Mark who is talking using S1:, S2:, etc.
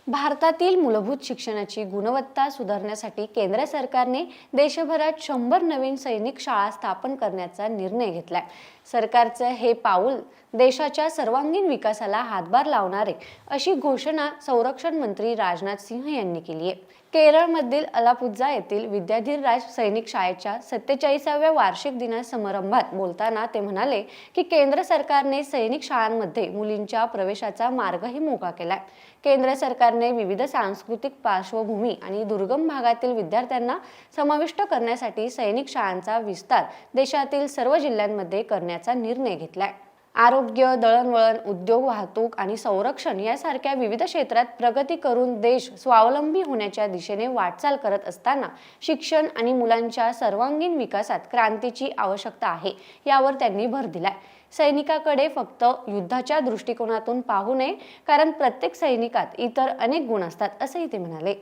S1: भारतातील मूलभूत शिक्षणाची गुणवत्ता सुधारण्यासाठी केंद्र सरकारने देशभरात 100 नवीन सैनिक शाळा स्थापन करण्याचा निर्णय घेतलाय। सरकारचे हे पाऊल देशाच्या सर्वांगीण विकासाला हातभार लावणार आहे, अशी घोषणा संरक्षण मंत्री राजनाथ सिंह यांनी केली आहे। केरळमधील अलापुझा येथील विद्याधीर राज सैनिक शाळेच्या 47व्या वार्षिक दिना समारंभात बोलताना ते म्हणाले की केंद्र सरकारने सैनिक शाळांमध्ये मुलींच्या प्रवेशाचा मार्गही मोकळा केलाय। केंद्र सरकारने विविध सांस्कृतिक पार्श्वभूमी आणि दुर्गम भागातील विद्यार्थ्यांना समाविष्ट करण्यासाठी सैनिक शाळांचा विस्तार देशातील सर्व जिल्ह्यांमध्ये करण्याचा निर्णय घेतलाय। आरोग्य, दळणवळण, उद्योग, वाहतूक आणि संरक्षण यासारख्या विविध क्षेत्रात प्रगती करून देश स्वावलंबी होण्याच्या दिशेने वाटचाल करत असताना शिक्षण आणि मुलांच्या सर्वांगीण विकासात क्रांतीची आवश्यकता आहे, यावर त्यांनी भर दिलाय। सैनिकाकडे फक्त युद्धाच्या दृष्टिकोनातून पाहू नये, कारण प्रत्येक सैनिकात इतर अनेक गुण असतात, असंही ते म्हणाले।